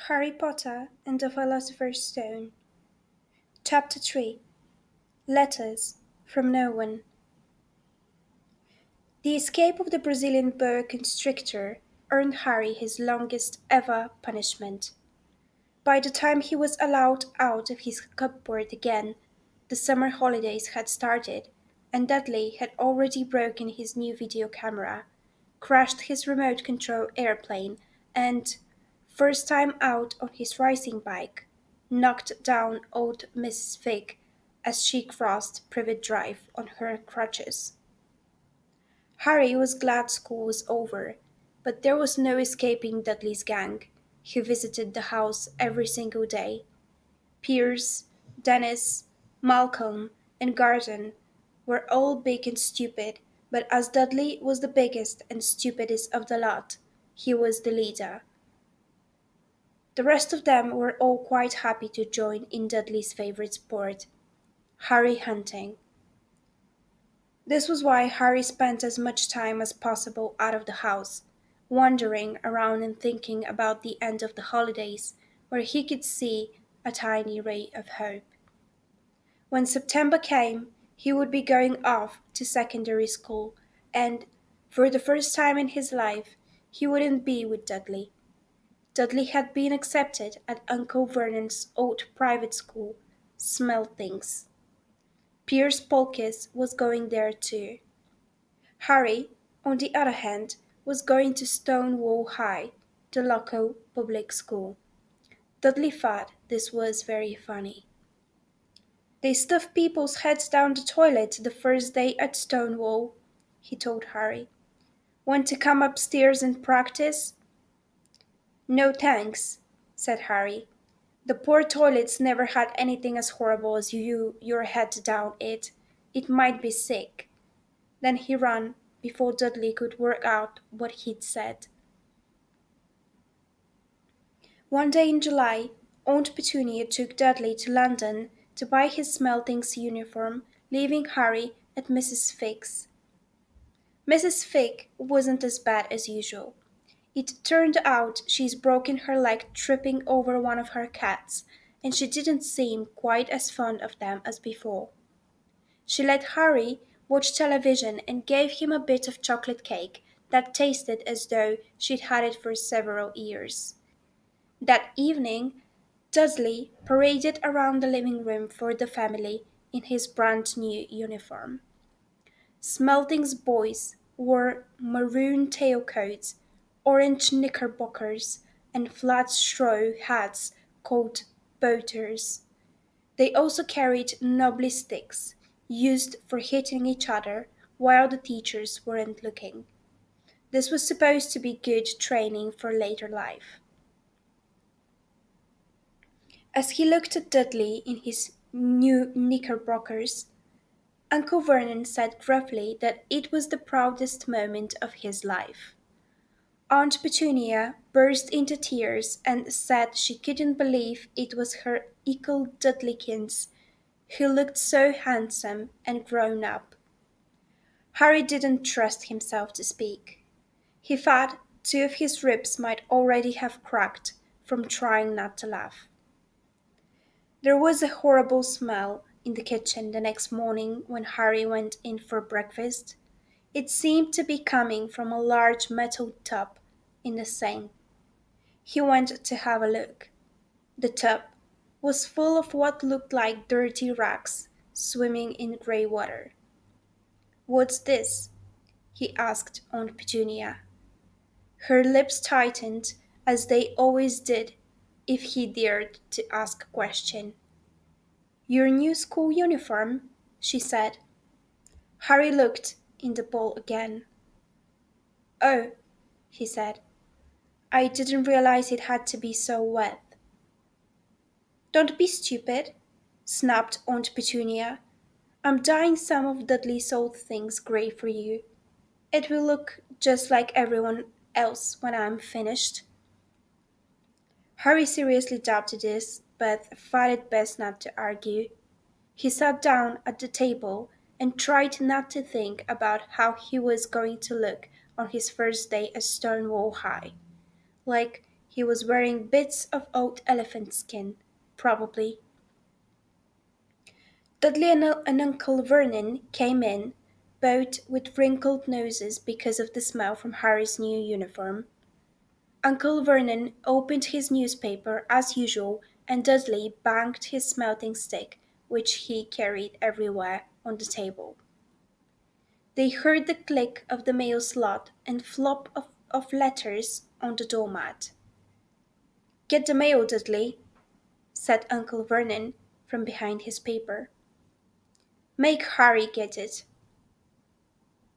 Harry Potter and the Philosopher's Stone. Chapter 3. Letters from No One. The escape of the Brazilian boa constrictor earned Harry his longest ever punishment. By the time he was allowed out of his cupboard again, the summer holidays had started, and Dudley had already broken his new video camera, crashed his remote control airplane, and, first time out on his racing bike, knocked down old Mrs. Fig as she crossed Privet Drive on her crutches. Harry was glad school was over, but there was no escaping Dudley's gang, who visited the house every single day. Piers, Dennis, Malcolm, and Garden were all big and stupid, but as Dudley was the biggest and stupidest of the lot, he was the leader. The rest of them were all quite happy to join in Dudley's favorite sport, Harry hunting. This was why Harry spent as much time as possible out of the house, wandering around and thinking about the end of the holidays, where he could see a tiny ray of hope. When September came, he would be going off to secondary school, and, for the first time in his life, he wouldn't be with Dudley. Dudley had been accepted at Uncle Vernon's old private school, Smell Things. Piers Polkiss was going there too. Harry, on the other hand, was going to Stonewall High, the local public school. Dudley thought this was very funny. They stuff people's heads down the toilet the first day at Stonewall, he told Harry. Want to come upstairs and practice? No thanks, said Harry. The poor toilets never had anything as horrible as your head down it. It might be sick. Then he ran before Dudley could work out what he'd said. One day in July, Aunt Petunia took Dudley to London to buy his Smeltings uniform, leaving Harry at Mrs. Figg's. Mrs. Figg wasn't as bad as usual. It turned out she's broken her leg tripping over one of her cats, and she didn't seem quite as fond of them as before. She let Harry watch television and gave him a bit of chocolate cake that tasted as though she'd had it for several years. That evening, Dudley paraded around the living room for the family in his brand new uniform. Smelting's boys wore maroon tailcoats, orange knickerbockers, and flat straw hats called boaters. They also carried knobbly sticks, used for hitting each other while the teachers weren't looking. This was supposed to be good training for later life. As he looked at Dudley in his new knickerbockers, Uncle Vernon said gruffly that it was the proudest moment of his life. Aunt Petunia burst into tears and said she couldn't believe it was her Ickle Dudleykins who looked so handsome and grown up. Harry didn't trust himself to speak. He thought two of his ribs might already have cracked from trying not to laugh. There was a horrible smell in the kitchen the next morning when Harry went in for breakfast. It seemed to be coming from a large metal tub in the sink. He went to have a look. The tub was full of what looked like dirty rags swimming in grey water. What's this? He asked Aunt Petunia. Her lips tightened, as they always did if he dared to ask a question. Your new school uniform, she said. Harry looked in the bowl again. Oh, he said. I didn't realize it had to be so wet. Don't be stupid, snapped Aunt Petunia. I'm dyeing some of Dudley's old things grey for you. It will look just like everyone else when I'm finished. Harry seriously doubted this, but thought it best not to argue. He sat down at the table and tried not to think about how he was going to look on his first day at Stonewall High. Like He was wearing bits of old elephant skin, probably. Dudley and Uncle Vernon came in, both with wrinkled noses because of the smell from Harry's new uniform. Uncle Vernon opened his newspaper as usual, and Dudley banged his smelting stick, which he carried everywhere, on the table. They heard the click of the mail slot and flop of letters on the doormat. Get the mail, Dudley, said Uncle Vernon from behind his paper. Make Harry get it.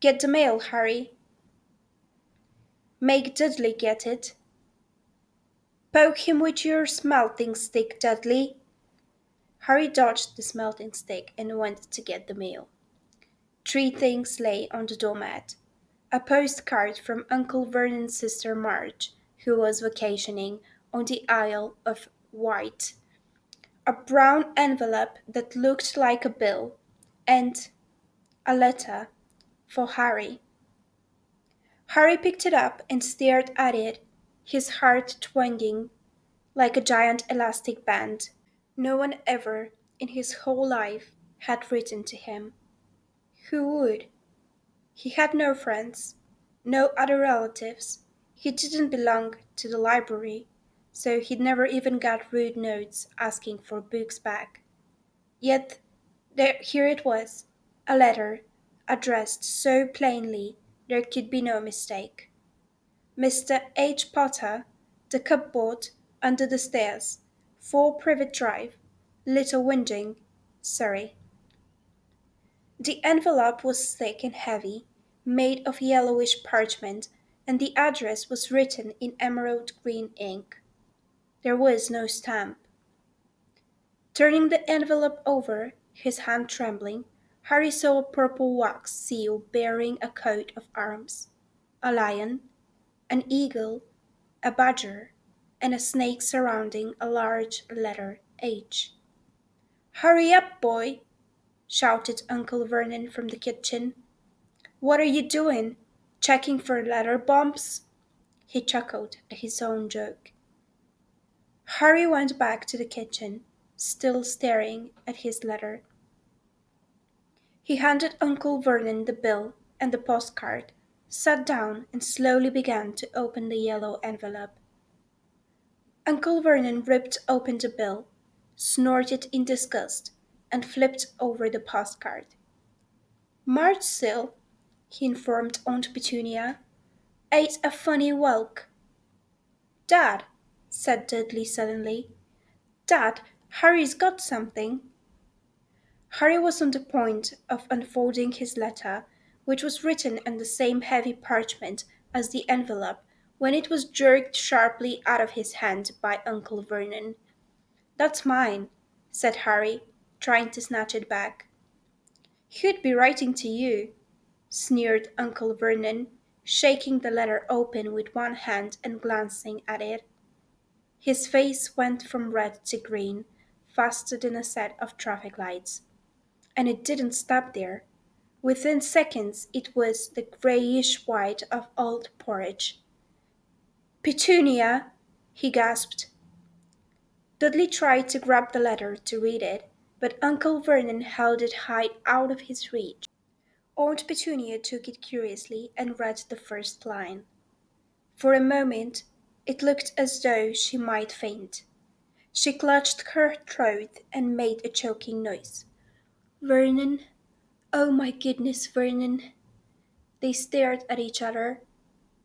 Get the mail, Harry. Make Dudley get it. Poke him with your smelting stick, Dudley. Harry dodged the smelting stick and went to get the mail. Three things lay on the doormat. A postcard from Uncle Vernon's sister Marge, who was vacationing on the Isle of Wight, a brown envelope that looked like a bill, and a letter for Harry. Harry picked it up and stared at it, his heart twanging like a giant elastic band. No one ever, in his whole life, had written to him. Who would? He had no friends, no other relatives. He didn't belong to the library, so he'd never even got rude notes asking for books back. Yet here it was, a letter, addressed so plainly there could be no mistake. Mr. H. Potter, the cupboard under the stairs, 4 Privet Drive, Little Winding, Surrey. The envelope was thick and heavy, made of yellowish parchment, and the address was written in emerald green ink. There was no stamp. Turning the envelope over, his hand trembling, Harry saw a purple wax seal bearing a coat of arms, a lion, an eagle, a badger, and a snake surrounding a large letter H. Hurry up, boy, shouted Uncle Vernon from the kitchen. What are you doing? Checking for letter bombs? He chuckled at his own joke. Harry went back to the kitchen, still staring at his letter. He handed Uncle Vernon the bill and the postcard, sat down, and slowly began to open the yellow envelope. Uncle Vernon ripped open the bill, snorted in disgust, and flipped over the postcard. March Sill, he informed Aunt Petunia, ate a funny whelk. Dad, said Dudley suddenly, Dad, Harry's got something. Harry was on the point of unfolding his letter, which was written on the same heavy parchment as the envelope, when it was jerked sharply out of his hand by Uncle Vernon. That's mine, said Harry, trying to snatch it back. Who'd be writing to you? Sneered Uncle Vernon, shaking the letter open with one hand and glancing at it. His face went from red to green, faster than a set of traffic lights. And it didn't stop there. Within seconds it was the greyish white of old porridge. Petunia, he gasped. Dudley tried to grab the letter to read it, but Uncle Vernon held it high out of his reach. Aunt Petunia took it curiously and read the first line. For a moment it looked as though she might faint. She clutched her throat and made a choking noise. Vernon, oh my goodness, Vernon. They stared at each other,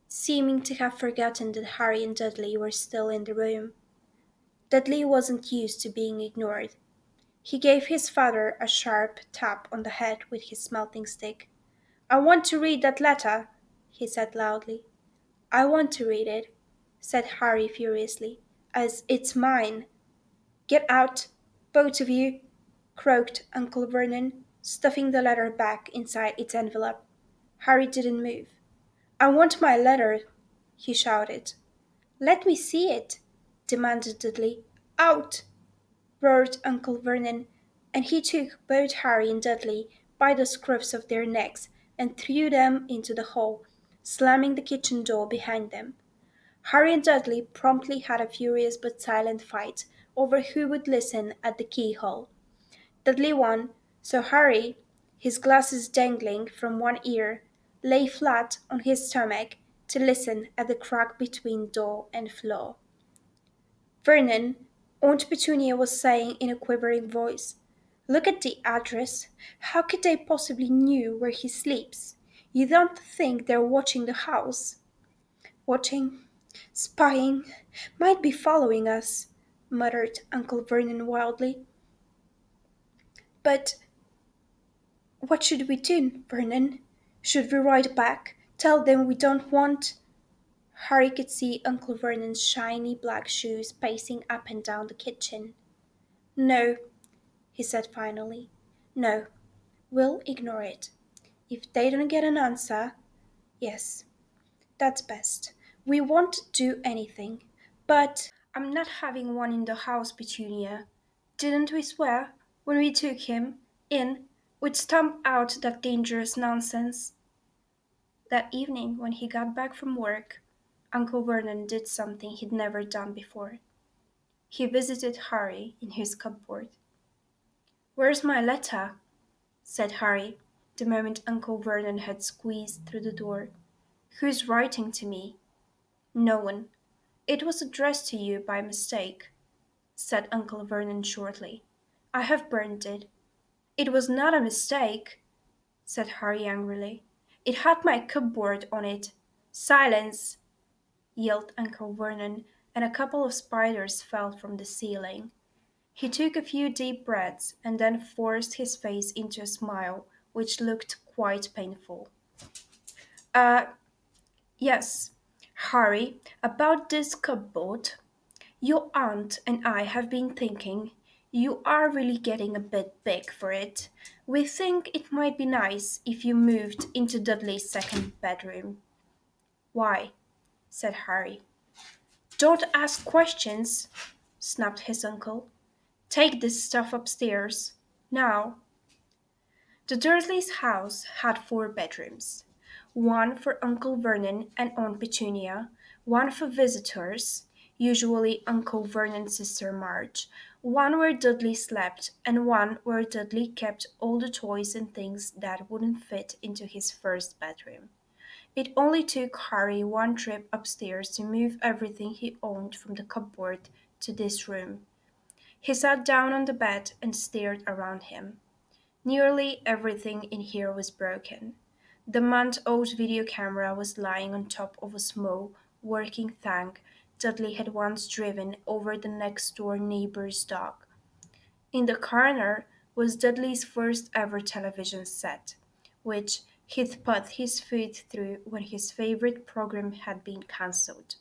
seeming to have forgotten that Harry and Dudley were still in the room. Dudley wasn't used to being ignored. He gave his father a sharp tap on the head with his smelting stick. I want to read that letter, he said loudly. I want to read it, said Harry furiously, as it's mine. Get out, both of you, croaked Uncle Vernon, stuffing the letter back inside its envelope. Harry didn't move. I want my letter, he shouted. Let me see it, demanded Dudley. Out! Roared Uncle Vernon, and he took both Harry and Dudley by the scruffs of their necks and threw them into the hall, slamming the kitchen door behind them. Harry and Dudley promptly had a furious but silent fight over who would listen at the keyhole. Dudley won, so Harry, his glasses dangling from one ear, lay flat on his stomach to listen at the crack between door and floor. Vernon, Aunt Petunia was saying in a quivering voice, "Look at the address. How could they possibly knew where he sleeps? You don't think they're watching the house?" "Watching, spying, might be following us," muttered Uncle Vernon wildly. "But what should we do, Vernon? Should we write back, tell them we don't want—" Harry could see Uncle Vernon's shiny black shoes pacing up and down the kitchen. "No," he said finally. "No, we'll ignore it. If they don't get an answer, yes, that's best. We won't do anything. But I'm not having one in the house, Petunia. Didn't we swear, when we took him in, we'd stamp out that dangerous nonsense?" That evening, when he got back from work, Uncle Vernon did something he'd never done before. He visited Harry in his cupboard. "Where's my letter?" said Harry, the moment Uncle Vernon had squeezed through the door. "Who's writing to me?" "No one. It was addressed to you by mistake," said Uncle Vernon shortly. "I have burned it." "It was not a mistake," said Harry angrily. "It had my cupboard on it." "Silence!" yelled Uncle Vernon, and a couple of spiders fell from the ceiling. He took a few deep breaths and then forced his face into a smile which looked quite painful. "Uh, yes, Harry, about this cupboard. Your aunt and I have been thinking you are really getting a bit big for it. We think it might be nice if you moved into Dudley's second bedroom." "Why?" said Harry. "Don't ask questions," snapped his uncle. "Take this stuff upstairs. Now." The Dursleys' house had four bedrooms, one for Uncle Vernon and Aunt Petunia, one for visitors, usually Uncle Vernon's sister Marge, one where Dudley slept, and one where Dudley kept all the toys and things that wouldn't fit into his first bedroom. It only took Harry one trip upstairs to move everything he owned from the cupboard to this room. He sat down on the bed and stared around him. Nearly everything in here was broken. The month-old video camera was lying on top of a small, working tank Dudley had once driven over the next-door neighbor's dog. In the corner was Dudley's first ever television set, which he'd put his foot through when his favorite program had been cancelled.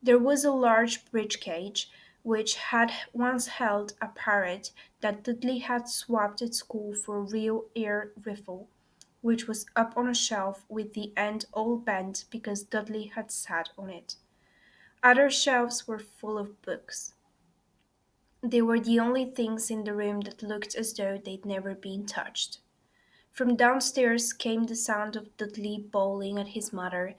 There was a large birdcage which had once held a parrot that Dudley had swapped at school for a real air rifle, which was up on a shelf with the end all bent because Dudley had sat on it. Other shelves were full of books. They were the only things in the room that looked as though they'd never been touched. From downstairs came the sound of Dudley bawling at his mother.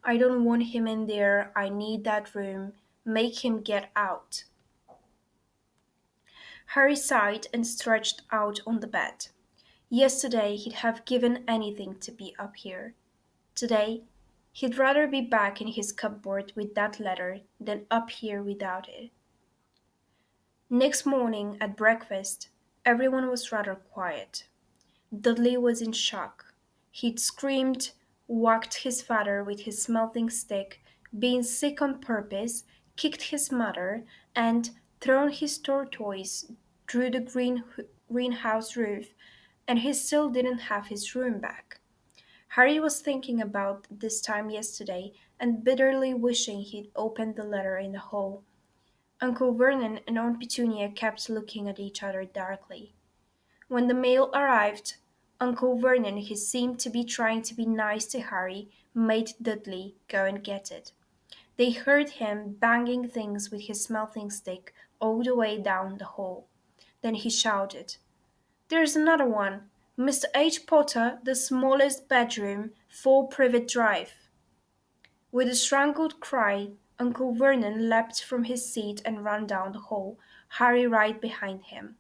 "I don't want him in there. I need that room. Make him get out." Harry sighed and stretched out on the bed. Yesterday he'd have given anything to be up here. Today he'd rather be back in his cupboard with that letter than up here without it. Next morning at breakfast, everyone was rather quiet. Dudley was in shock. He'd screamed, whacked his father with his smelting stick, been sick on purpose, kicked his mother, and thrown his tortoise through the greenhouse roof, and he still didn't have his room back. Harry was thinking about this time yesterday and bitterly wishing he'd opened the letter in the hall. Uncle Vernon and Aunt Petunia kept looking at each other darkly. When the mail arrived, Uncle Vernon, who seemed to be trying to be nice to Harry, made Dudley go and get it. They heard him banging things with his smelting stick all the way down the hall. Then he shouted, "There's another one! Mr. H. Potter, the smallest bedroom, 4 Privet Drive." With a strangled cry, Uncle Vernon leapt from his seat and ran down the hall, Harry right behind him.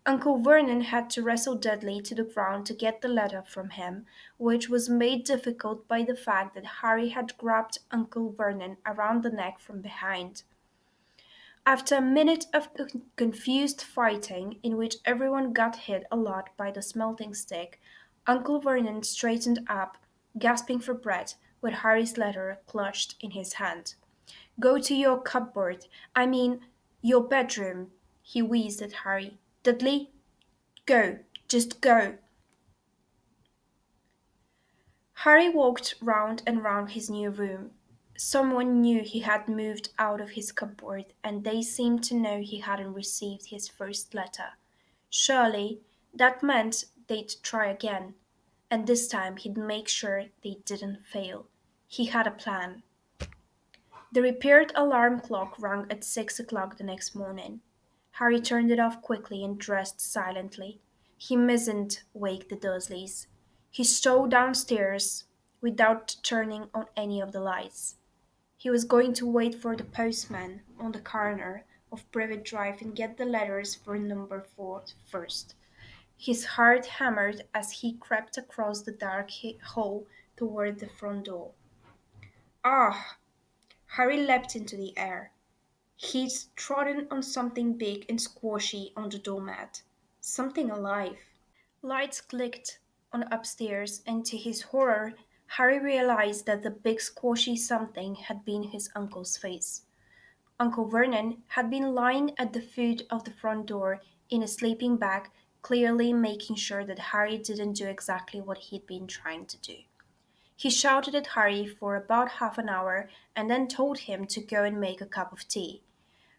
Uncle Vernon had to wrestle Dudley to the ground to get the letter from him, which was made difficult by the fact that Harry had grabbed Uncle Vernon around the neck from behind. After a minute of confused fighting, in which everyone got hit a lot by the smelting stick, Uncle Vernon straightened up, gasping for breath, with Harry's letter clutched in his hand. Go to your cupboard, I mean, your bedroom, he wheezed at Harry. Dudley, go, just go. Harry walked round and round his new room. Someone knew he had moved out of his cupboard, and they seemed to know he hadn't received his first letter. Surely that meant they'd try again, and this time he'd make sure they didn't fail. He had a plan. The repaired alarm clock rang at 6 o'clock the next morning. Harry turned it off quickly and dressed silently. He mustn't wake the Dursleys. He stole downstairs without turning on any of the lights. He was going to wait for the postman on the corner of Privet Drive and get the letters for number 4 first. His heart hammered as he crept across the dark hall toward the front door. Ah! Harry leapt into the air. He'd trodden on something big and squashy on the doormat. Something alive. Lights clicked on upstairs, and to his horror, Harry realized that the big squashy something had been his uncle's face. Uncle Vernon had been lying at the foot of the front door in a sleeping bag, clearly making sure that Harry didn't do exactly what he'd been trying to do. He shouted at Harry for about half an hour and then told him to go and make a cup of tea.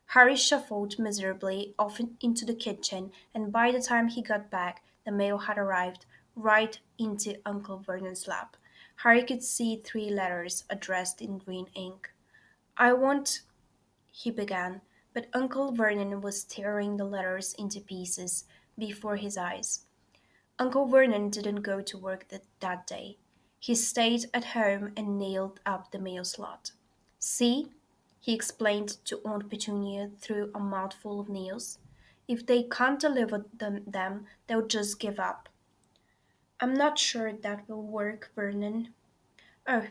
Harry shuffled miserably off into the kitchen, and by the time he got back, the mail had arrived right into Uncle Vernon's lap. Harry could see 3 letters addressed in green ink. I want, he began, but Uncle Vernon was tearing the letters into pieces before his eyes. Uncle Vernon didn't go to work that day. He stayed at home and nailed up the mail slot. See, he explained to Aunt Petunia through a mouthful of nails. If they can't deliver them, they'll just give up. I'm not sure that will work, Vernon. Oh,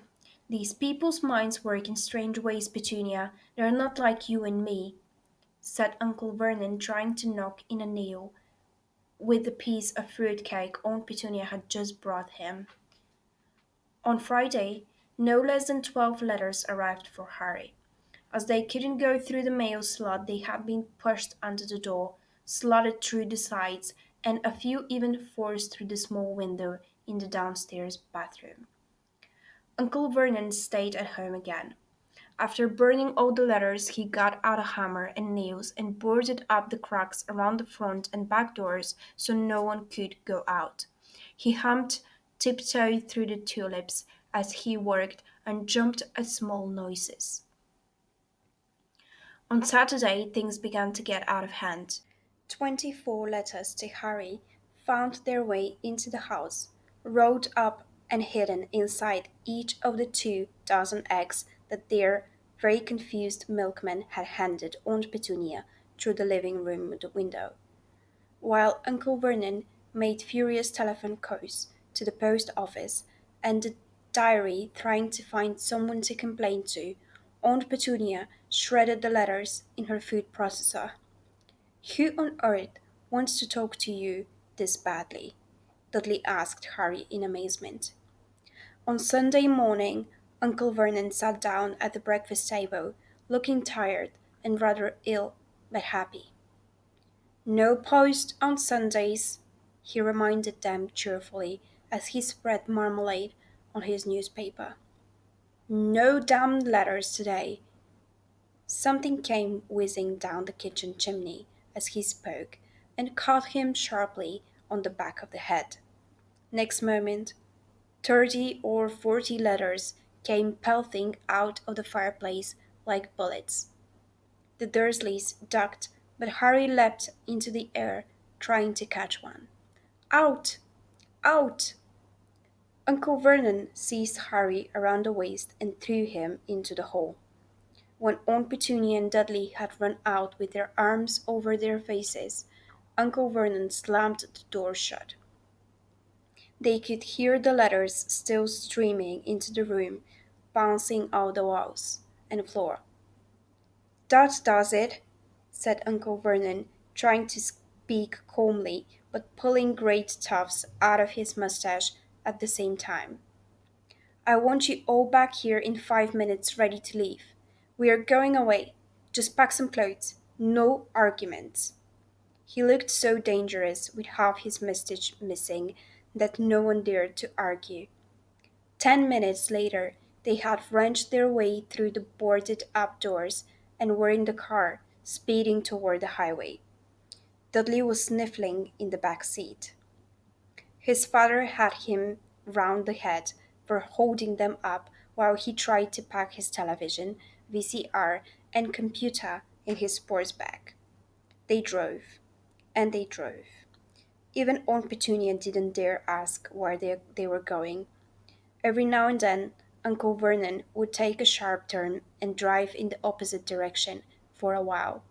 these people's minds work in strange ways, Petunia. They're not like you and me, said Uncle Vernon, trying to knock in a nail with the piece of fruit cake Aunt Petunia had just brought him. On Friday, no less than 12 letters arrived for Harry. As they couldn't go through the mail slot, they had been pushed under the door, slotted through the sides, and a few even forced through the small window in the downstairs bathroom. Uncle Vernon stayed at home again. After burning all the letters, he got out a hammer and nails and boarded up the cracks around the front and back doors so no one could go out. He hummed tiptoe through the tulips as he worked and jumped at small noises. On Saturday, things began to get out of hand. 24 letters to Harry found their way into the house, rolled up and hidden inside each of the 2 dozen eggs that their very confused milkman had handed Aunt Petunia through the living room window, while Uncle Vernon made furious telephone calls to the post office and the diary trying to find someone to complain to. Aunt Petunia shredded the letters in her food processor. Who on earth wants to talk to you this badly? Dudley asked Harry in amazement. On Sunday morning, Uncle Vernon sat down at the breakfast table, looking tired and rather ill, but happy. No post on Sundays, he reminded them cheerfully as he spread marmalade on his newspaper. No damned letters today. Something came whizzing down the kitchen chimney as he spoke and caught him sharply on the back of the head. Next moment, 30 or 40 letters came pelting out of the fireplace like bullets. The Dursleys ducked, but Harry leapt into the air, trying to catch one. Out! Out! Uncle Vernon seized Harry around the waist and threw him into the hall. When Aunt Petunia and Dudley had run out with their arms over their faces, Uncle Vernon slammed the door shut. They could hear the letters still streaming into the room, bouncing off the walls and floor. "That does it," said Uncle Vernon, trying to speak calmly, but pulling great tufts out of his mustache at the same time. "I want you all back here in 5 minutes ready to leave. We are going away. Just pack some clothes. No arguments." He looked so dangerous with half his mustache missing that no one dared to argue. 10 minutes later, they had wrenched their way through the boarded up doors and were in the car, speeding toward the highway. Dudley was sniffling in the back seat. His father had him round the head for holding them up while he tried to pack his television, VCR, and computer in his sports bag. They drove, and they drove. Even Aunt Petunia didn't dare ask where they were going. Every now and then, Uncle Vernon would take a sharp turn and drive in the opposite direction for a while.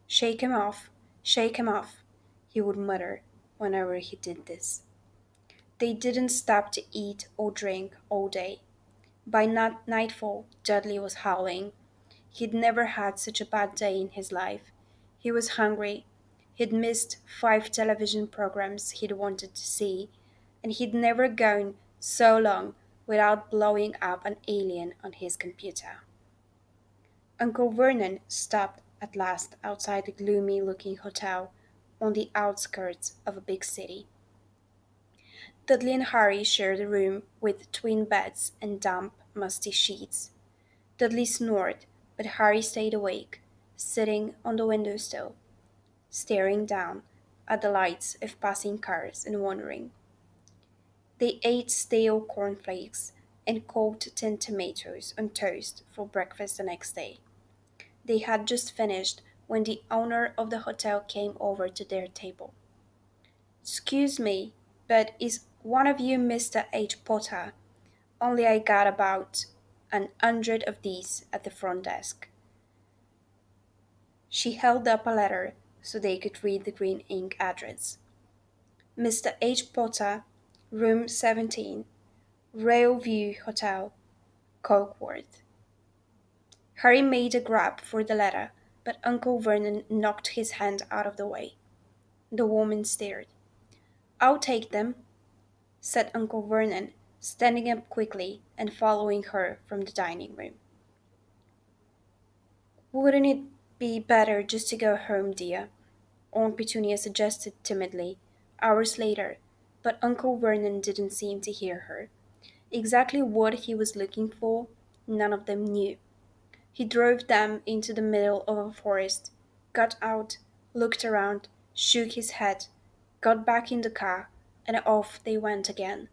Shake him off, he would mutter whenever he did this. They didn't stop to eat or drink all day. By nightfall, Dudley was howling. He'd never had such a bad day in his life. He was hungry. He'd missed 5 television programs he'd wanted to see, and he'd never gone so long without blowing up an alien on his computer. Uncle Vernon stopped at last outside a gloomy looking hotel on the outskirts of a big city. Dudley and Harry shared a room with twin beds and damp, musty sheets. Dudley snored, but Harry stayed awake, sitting on the windowsill, staring down at the lights of passing cars and wondering. They ate stale cornflakes and cold tinned tomatoes on toast for breakfast the next day. They had just finished when the owner of the hotel came over to their table. "Excuse me, but is one of you Mr. H. Potter? Only I got about 100 of these at the front desk." She held up a letter so they could read the green ink address. "Mr. H. Potter, Room 17, Railview Hotel, Cokeworth." Harry made a grab for the letter, but Uncle Vernon knocked his hand out of the way. The woman stared. "I'll take them," said Uncle Vernon, standing up quickly and following her from the dining room. "Wouldn't it be better just to go home, dear?" Aunt Petunia suggested timidly, hours later, but Uncle Vernon didn't seem to hear her. Exactly what he was looking for, none of them knew. He drove them into the middle of a forest, got out, looked around, shook his head, got back in the car, and off they went again.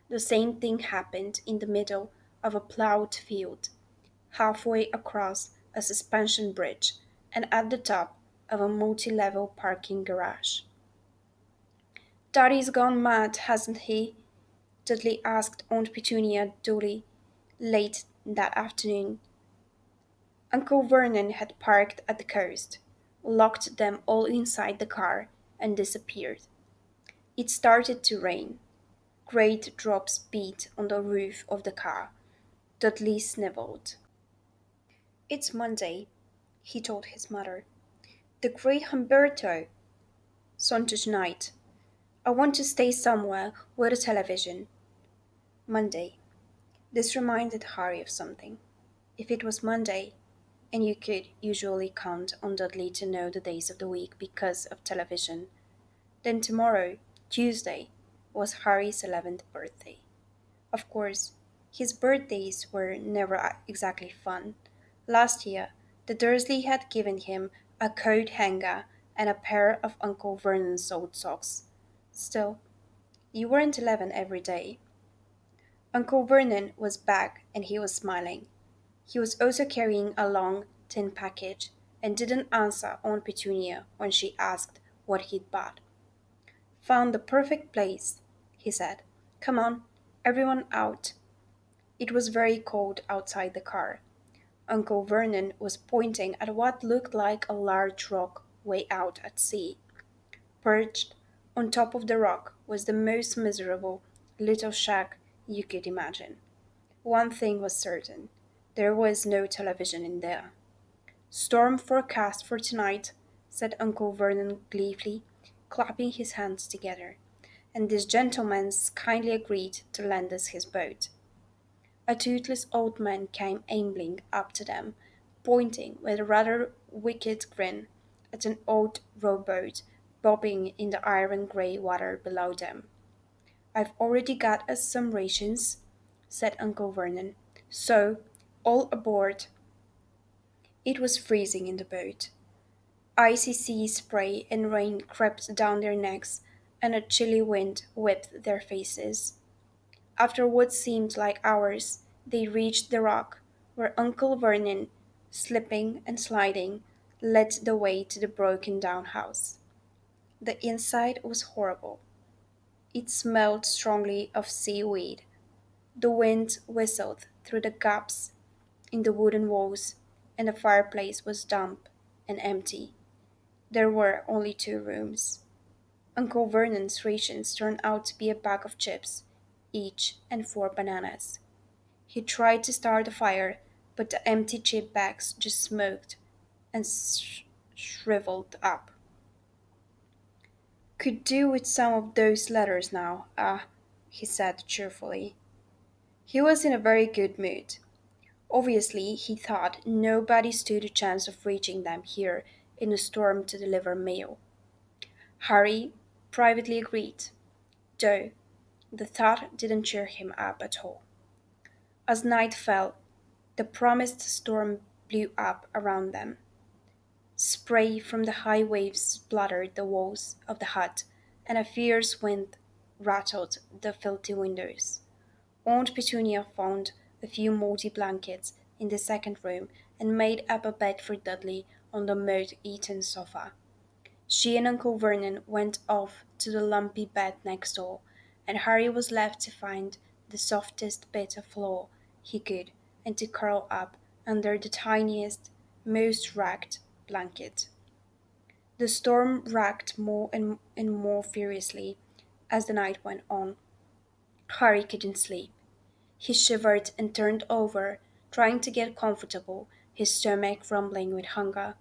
The same thing happened in the middle of a plowed field, halfway across a suspension bridge, and at the top of a multi-level parking garage. "Daddy's gone mad, hasn't he?" Dudley asked Aunt Petunia dully late that afternoon. Uncle Vernon had parked at the coast, locked them all inside the car, and disappeared. It started to rain. Great drops beat on the roof of the car. Dudley sniveled. "It's Monday," he told his mother. "The great Humberto. Sauntage night. I want to stay somewhere with a television." Monday. This reminded Harry of something. If it was Monday, and you could usually count on Dudley to know the days of the week because of television, then tomorrow, Tuesday, was Harry's 11th birthday. Of course, his birthdays were never exactly fun. Last year, the Dursley had given him a coat hanger and a pair of Uncle Vernon's old socks. Still, you weren't 11 every day. Uncle Vernon was back and he was smiling. He was also carrying a long, tin package and didn't answer Aunt Petunia when she asked what he'd bought. "Found the perfect place," he said. "Come on, Everyone out. It was very cold outside the car. Uncle Vernon was pointing at what looked like a large rock way out at sea. Perched on top of the rock was the most miserable little shack you could imagine. One thing was certain: there was no television in there. Storm forecast for tonight, said Uncle Vernon gleefully, clapping his hands together, and this gentleman's kindly agreed to lend us his boat. A toothless old man came ambling up to them, pointing with a rather wicked grin at an old rowboat bobbing in the iron grey water below them. I've already got us some rations, said Uncle Vernon, so all aboard. It was freezing in the boat. Icy sea spray and rain crept down their necks, and a chilly wind whipped their faces. After what seemed like hours, they reached the rock, where Uncle Vernon, slipping and sliding, led the way to the broken down house. The inside was horrible. It smelled strongly of seaweed. The wind whistled through the gaps in the wooden walls, and the fireplace was damp and empty. There were only two rooms. Uncle Vernon's rations turned out to be a bag of chips, each, and four bananas. He tried to start a fire, but the empty chip bags just smoked and shriveled up. Could do with some of those letters now, he said cheerfully. He was in a very good mood. Obviously, he thought nobody stood a chance of reaching them here in a storm to deliver mail. Harry privately agreed, though the thought didn't cheer him up at all. As night fell, the promised storm blew up around them. Spray from the high waves splattered the walls of the hut, and a fierce wind rattled the filthy windows. Aunt Petunia found a few moldy blankets in the second room and made up a bed for Dudley on the moth-eaten sofa. She and Uncle Vernon went off to the lumpy bed next door, and Harry was left to find the softest bit of floor he could and to curl up under the tiniest, most ragged blanket. The storm racked more and more furiously as the night went on. Harry couldn't sleep. He shivered and turned over, trying to get comfortable, his stomach rumbling with hunger.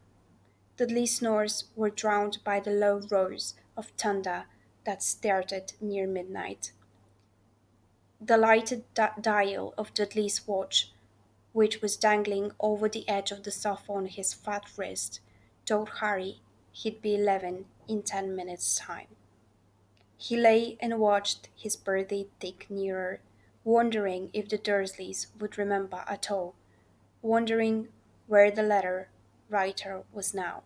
Dudley's snores were drowned by the low roars of thunder that started near midnight. The lighted dial of Dudley's watch, which was dangling over the edge of the sofa on his fat wrist, told Harry he'd be 11 in 10 minutes' time. He lay and watched his birthday tick nearer, wondering if the Dursleys would remember at all, wondering where the letter writer was now.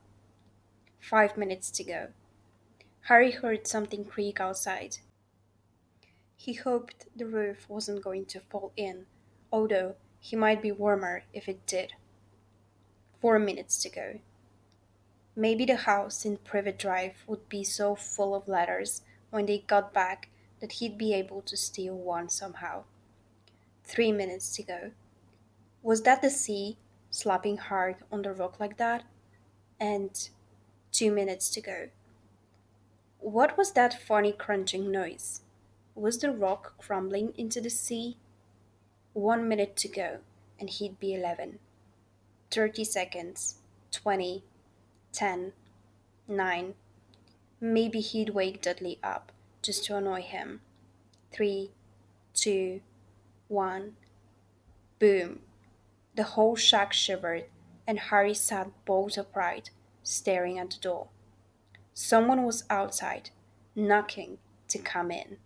5 minutes to go. Harry heard something creak outside. He hoped the roof wasn't going to fall in, although he might be warmer if it did. 4 minutes to go. Maybe the house in Privet Drive would be so full of letters when they got back that he'd be able to steal one somehow. 3 minutes to go. Was that the sea slapping hard on the rock like that? And 2 minutes to go. What was that funny crunching noise? Was the rock crumbling into the sea? 1 minute to go, and he'd be 11. 30 seconds. 20. 10. 9. Maybe he'd wake Dudley up just to annoy him. 3. 2. 1. Boom. The whole shack shivered, and Harry sat bolt upright, staring at the door. Someone was outside, knocking to come in.